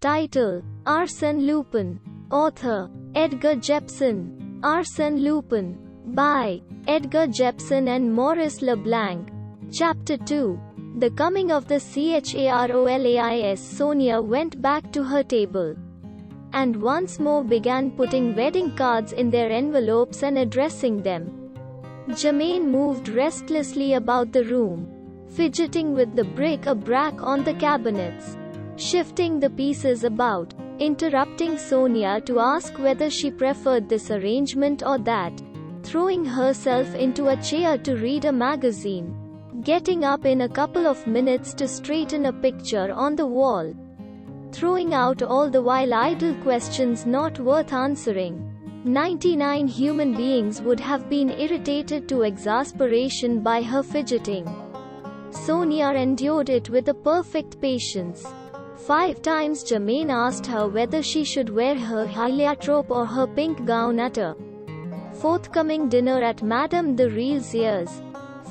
Title: Arsène Lupin. Author: Edgar Jepson. Arsène Lupin. By Edgar Jepson and Maurice Leblanc. Chapter 2. The coming of the CHAROLAIS. Sonia went back to her table and once more began putting wedding cards in their envelopes and addressing them. Germaine moved restlessly about the room, fidgeting with the bric-a-brac on the cabinets, shifting the pieces about, interrupting Sonia to ask whether she preferred this arrangement or that, throwing herself into a chair to read a magazine, getting up in a couple of minutes to straighten a picture on the wall, throwing out all the while idle questions not worth answering. 99 human beings would have been irritated to exasperation by her fidgeting. Sonia endured it with a perfect patience. 5 times Germaine asked her whether she should wear her heliotrope or her pink gown at a forthcoming dinner at Madame de Riezier's.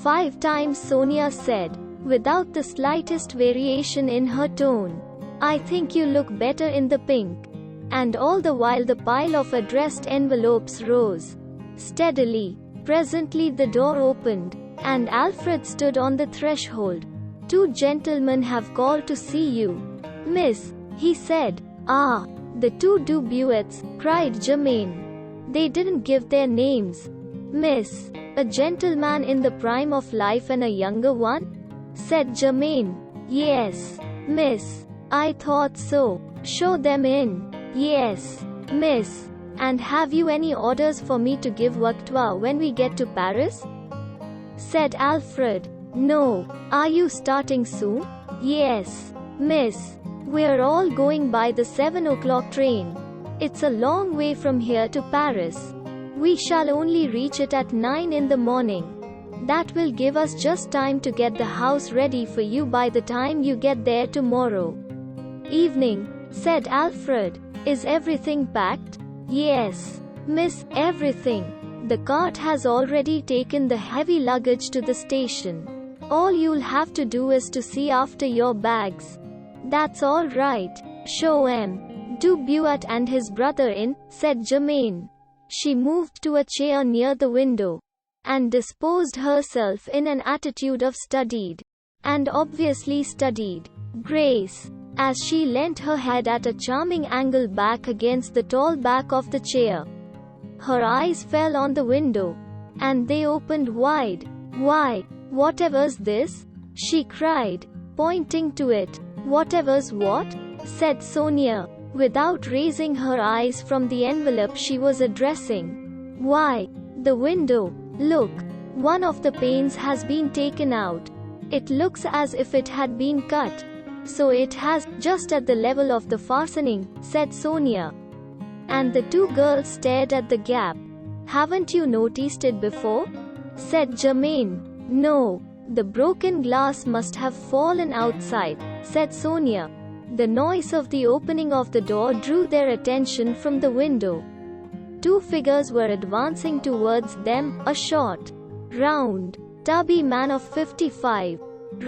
5 times Sonia said, without the slightest variation in her tone, "I think you look better in the pink." And all the while the pile of addressed envelopes rose steadily. Presently the door opened, and Alfred stood on the threshold. "2 gentlemen have called to see you, miss," he said. "Ah, the 2 Dubuets," cried Germaine. "They didn't give their names, miss." "A gentleman in the prime of life and a younger one?" said Germaine. "Yes, miss. I thought so. Show them in." "Yes, miss. And have you any orders for me to give Qcera when we get to Paris?" said Alfred. "No. Are you starting soon?" "Yes, miss. We're all going by the 7 o'clock train. It's a long way from here to Paris. We shall only reach it at 9 in the morning. That will give us just time to get the house ready for you by the time you get there tomorrow evening," said Alfred. "Is everything packed?" "Yes, miss, everything. The cart has already taken the heavy luggage to the station. All you'll have to do is to see after your bags." "That's all right. Show M. Dubuet and his brother in," said Germaine. She moved to a chair near the window and disposed herself in an attitude of studied, and obviously studied, grace, as she leant her head at a charming angle back against the tall back of the chair. Her eyes fell on the window, and they opened wide. "Why, whatever's this?" she cried, pointing to it. "Whatever's what?" said Sonia, without raising her eyes from the envelope she was addressing. "Why, the window. Look, one of the panes has been taken out. It looks as if it had been cut." "So it has, just at the level of the fastening," said Sonia. And the 2 girls stared at the gap. "Haven't you noticed it before?" said Germaine. "No. The broken glass must have fallen outside," said Sonia. The noise of the opening of the door drew their attention from the window. 2 figures were advancing towards them, a short, round, tubby man of 55,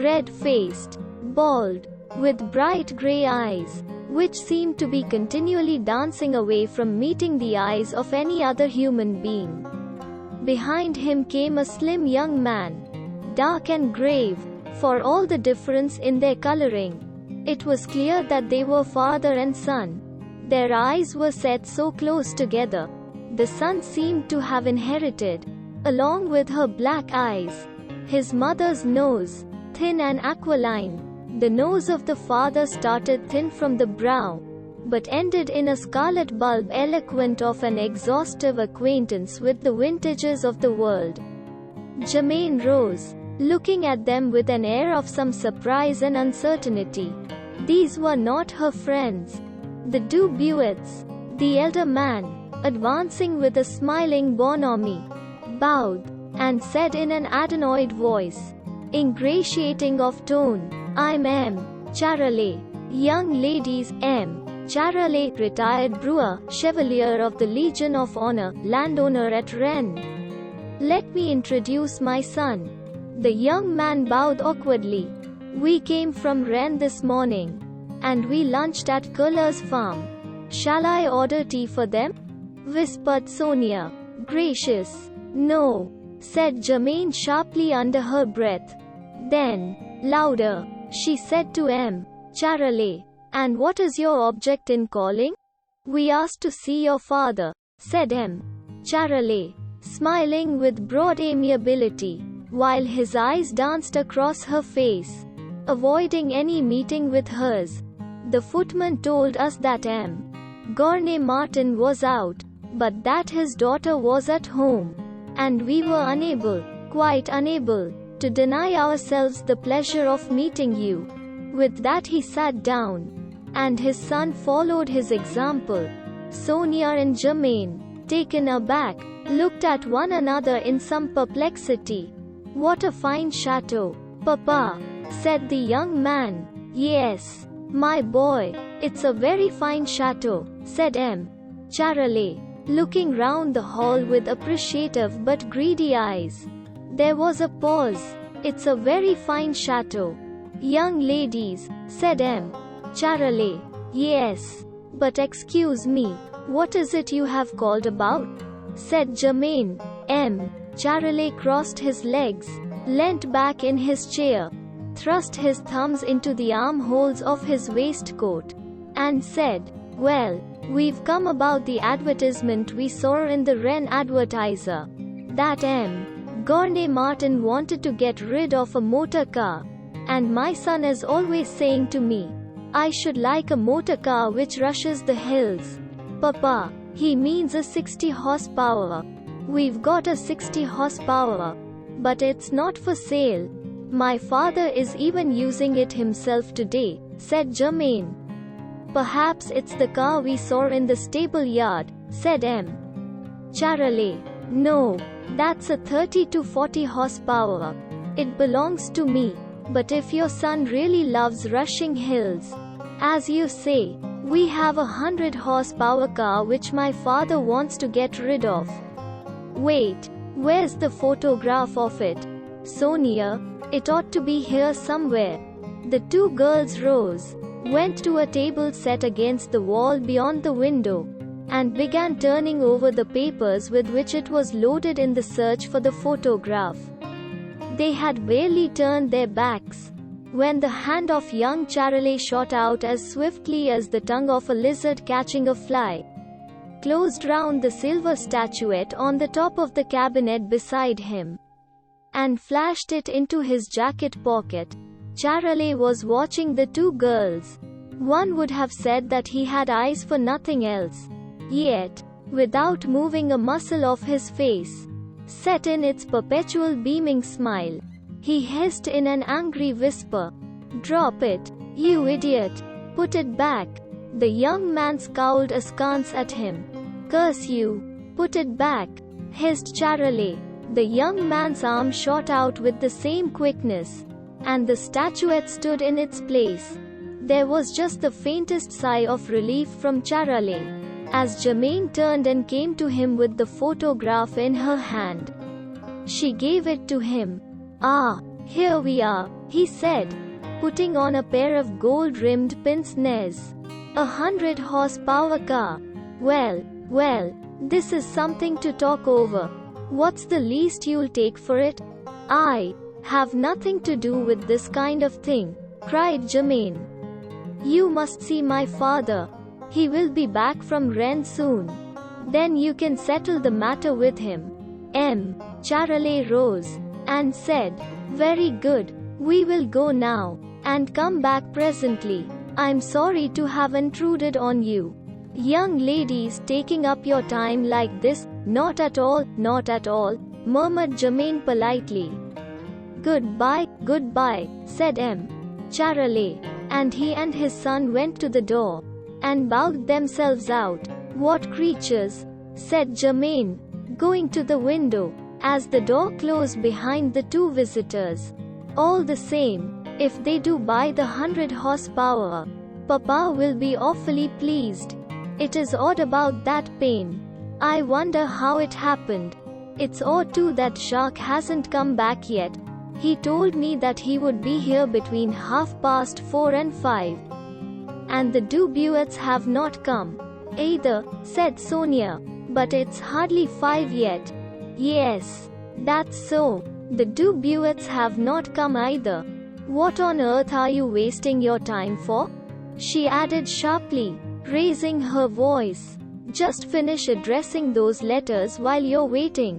red-faced, bald, with bright grey eyes, which seemed to be continually dancing away from meeting the eyes of any other human being. Behind him came a slim young man, dark and grave, for all the difference in their coloring. It was clear that they were father and son. Their eyes were set so close together. The son seemed to have inherited, along with her black eyes, his mother's nose, thin and aquiline. The nose of the father started thin from the brow, but ended in a scarlet bulb eloquent of an exhaustive acquaintance with the vintages of the world. Germaine rose, looking at them with an air of some surprise and uncertainty. These were not her friends. The Dubuets. The elder man, advancing with a smiling bonhomie, bowed, and said in an adenoid voice, ingratiating of tone, "I'm M. Charolais. Young ladies, M. Charolais, retired brewer, Chevalier of the Legion of Honor, landowner at Rennes. Let me introduce my son." The young man bowed awkwardly. "We came from Rennes this morning, and we lunched at Qcera's farm. Shall I order tea for them? Whispered Sonia. Gracious. No, said Germaine sharply under her breath. Then, louder, she said to Charolais. And what is your object in calling? We asked to see your father, said Charolais, smiling with broad amiability, while his eyes danced across her face, avoiding any meeting with hers. The footman told us that Gournay Martin was out, but that his daughter was at home, and we were unable, quite unable, to deny ourselves the pleasure of meeting you. With that he sat down, and his son followed his example. Sonia and Germaine, taken aback, looked at one another in some perplexity. What a fine chateau, Papa, said the young man. Yes, my boy, it's a very fine chateau, said Charolais, looking round the hall with appreciative but greedy eyes. There was a pause. It's a very fine chateau. Young ladies, said Charolais. Yes, but excuse me, what is it you have called about? Said Germaine. Charolais crossed his legs, leant back in his chair, thrust his thumbs into the armholes of his waistcoat, and said, Well, we've come about the advertisement we saw in the Wren Advertiser. That Gournay Martin wanted to get rid of a motor car, and my son is always saying to me, I should like a motor car which rushes the hills. Papa, he means a 60 horsepower. We've got a 60 horsepower, but it's not for sale. My father is even using it himself today, said Germaine. Perhaps it's the car we saw in the stable yard, said Charolais. No, that's a 30 to 40 horsepower. It belongs to me. But if your son really loves rushing hills, as you say, we have a 100 horsepower car which my father wants to get rid of. Wait, where's the photograph of it? Sonia, it ought to be here somewhere. The two girls rose, went to a table set against the wall beyond the window, and began turning over the papers with which it was loaded in the search for the photograph. They had barely turned their backs, when the hand of young Charolais shot out as swiftly as the tongue of a lizard catching a fly, closed round the silver statuette on the top of the cabinet beside him, and flashed it into his jacket pocket. Charolais was watching the two girls. One would have said that he had eyes for nothing else. Yet, without moving a muscle of his face, set in its perpetual beaming smile, he hissed in an angry whisper, Drop it, you idiot! Put it back! The young man scowled askance at him. Curse you! Put it back! Hissed Charolais. The young man's arm shot out with the same quickness, and the statuette stood in its place. There was just the faintest sigh of relief from Charolais, as Germaine turned and came to him with the photograph in her hand. She gave it to him. Ah, here we are, he said, putting on a pair of gold-rimmed pince-nez. 100 horsepower car. Well, this is something to talk over. What's the least you'll take for it? I have nothing to do with this kind of thing, cried Germaine. You must see my father. He will be back from Rennes soon. Then you can settle the matter with him. Charolais rose, and said, Very good, we will go now, and come back presently. I'm sorry to have intruded on you. Young ladies taking up your time like this, not at all, murmured Germaine politely. Goodbye, said Charolais, and he and his son went to the door, and bowed themselves out. What creatures, said Germaine, going to the window, as the door closed behind the two visitors. All the same, if they do buy the 100 horsepower, Papa will be awfully pleased. It is odd about that pain. I wonder how it happened. It's odd too that Jacques hasn't come back yet. He told me that he would be here between 4:30 and 5. And the Dubuets have not come either, said Sonia. But it's hardly 5 yet. Yes, that's so. The Dubuets have not come either. What on earth are you wasting your time for? She added sharply, raising her voice. Just finish addressing those letters while you're waiting.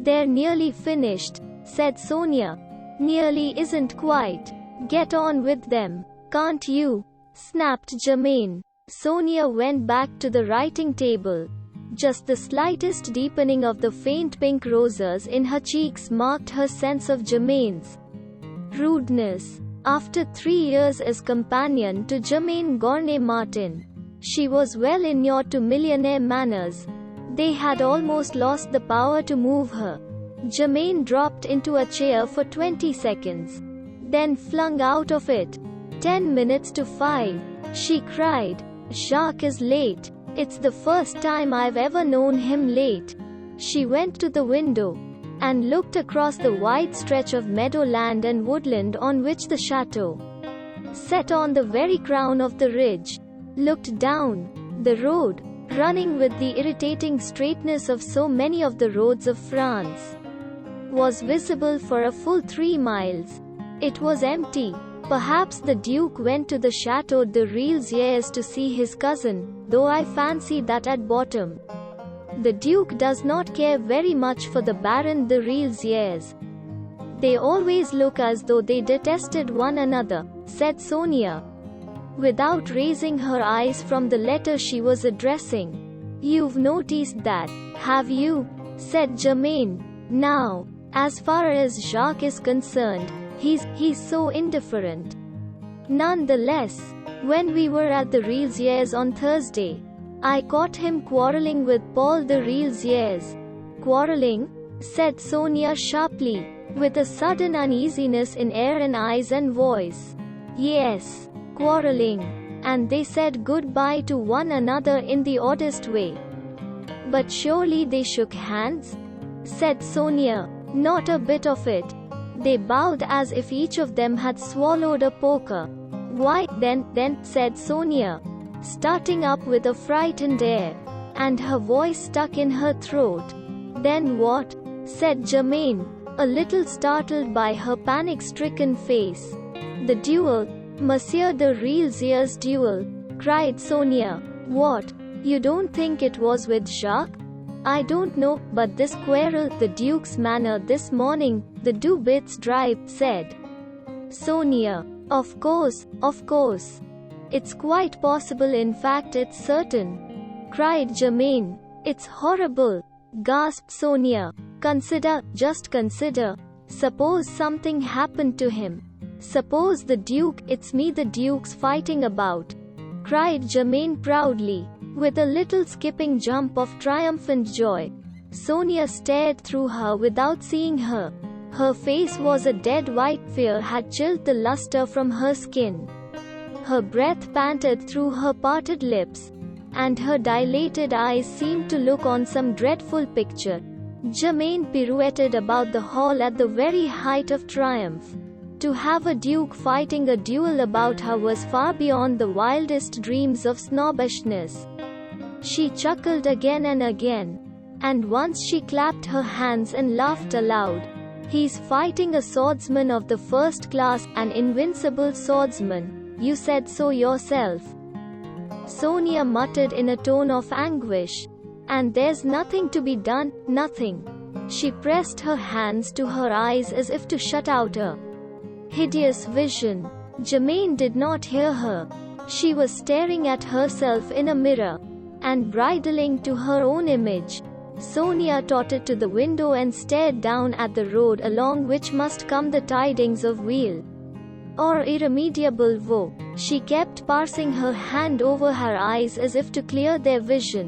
They're nearly finished, said Sonia. Nearly isn't quite. Get on with them, can't you? Snapped Germaine. Sonia went back to the writing table. Just the slightest deepening of the faint pink roses in her cheeks marked her sense of Germaine's rudeness. After 3 years as companion to Germaine Gournay-Martin, she was well inured to millionaire manners. They had almost lost the power to move her. Germaine dropped into a chair for 20 seconds, then flung out of it. 10 minutes to 5, she cried. Jacques is late. It's the first time I've ever known him late. She went to the window and looked across the wide stretch of meadowland and woodland on which the chateau, set on the very crown of the ridge, looked down. The road, running with the irritating straightness of so many of the roads of France, was visible for a full 3 miles. It was empty. Perhaps the Duke went to the Chateau de Rilliers to see his cousin, though I fancy that at bottom, the Duke does not care very much for the Baron de Rilliers. They always look as though they detested one another, said Sonia, without raising her eyes from the letter she was addressing. You've noticed that, have you? Said Germaine. Now, as far as Jacques is concerned, he's so indifferent. Nonetheless, when we were at the Rilliers on Thursday, I caught him quarreling with Paul de Rilliers. Quarreling? Said Sonia sharply, with a sudden uneasiness in air and eyes and voice. Yes, quarreling. And they said goodbye to one another in the oddest way. But surely they shook hands? Said Sonia. Not a bit of it. They bowed as if each of them had swallowed a poker. Why, then, said Sonia, starting up with a frightened air, and her voice stuck in her throat. Then what? Said Germaine, a little startled by her panic-stricken face. The duel, Monsieur de Rilliers' duel, cried Sonia. What? You don't think it was with Jacques? I don't know, but this quarrel, the Duke's manner this morning, the Dubuets drive, said Sonia. Of course. It's quite possible, in fact it's certain, cried Germaine. It's horrible, gasped Sonia. Just consider. Suppose something happened to him. Suppose the Duke, it's me the Duke's fighting about, cried Germaine proudly, with a little skipping jump of triumphant joy. Sonia stared through her without seeing her. Her face was a dead white. Fear had chilled the luster from her skin. Her breath panted through her parted lips, and her dilated eyes seemed to look on some dreadful picture. Germaine pirouetted about the hall at the very height of triumph. To have a duke fighting a duel about her was far beyond the wildest dreams of snobbishness. She chuckled again and again, and once she clapped her hands and laughed aloud. He's fighting a swordsman of the first class, an invincible swordsman. You said so yourself. Sonia muttered in a tone of anguish. And there's nothing to be done, nothing. She pressed her hands to her eyes as if to shut out a hideous vision. Germaine did not hear her. She was staring at herself in a mirror, and bridling to her own image. Sonia tottered to the window and stared down at the road along which must come the tidings of weal or irremediable woe. She kept passing her hand over her eyes as if to clear their vision.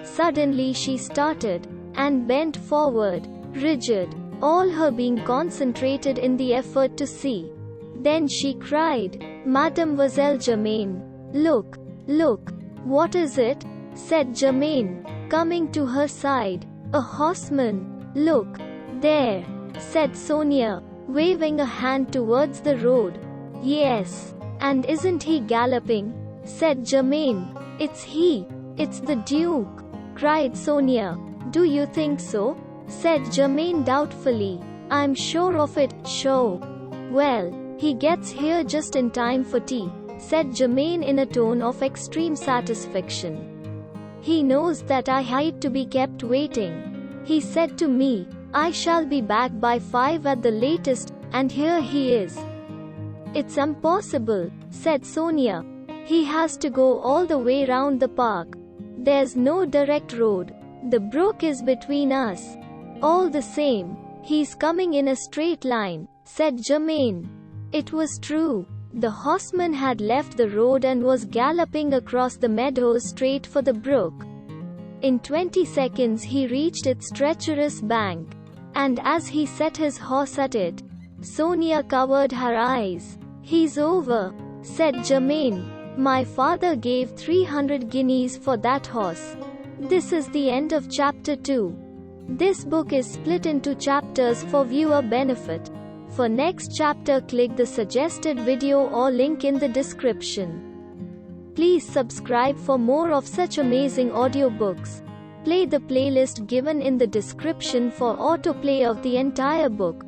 Suddenly she started, and bent forward, rigid, all her being concentrated in the effort to see. Then she cried, Mademoiselle Germaine, look. What is it? Said Germaine, coming to her side. A horseman. Look. There, said Sonia, waving a hand towards the road. Yes. And isn't he galloping? said Germaine. It's he. It's the Duke, cried Sonia. Do you think so? Said Germaine doubtfully. I'm sure of it, sure. Well, he gets here just in time for tea, said Germaine in a tone of extreme satisfaction. He knows that I hate to be kept waiting. He said to me, I shall be back by 5 at the latest, and here he is. It's impossible, said Sonia. He has to go all the way round the park. There's no direct road. The brook is between us. All the same, he's coming in a straight line, said Germaine. It was true. The horseman had left the road and was galloping across the meadows straight for the brook. In 20 seconds he reached its treacherous bank. And as he set his horse at it, Sonia covered her eyes. He's over, said Germaine. My father gave 300 guineas for that horse. This is the end of chapter 2. This book is split into chapters for viewer benefit. For next chapter, click the suggested video or link in the description. Please subscribe for more of such amazing audiobooks. Play the playlist given in the description for autoplay of the entire book.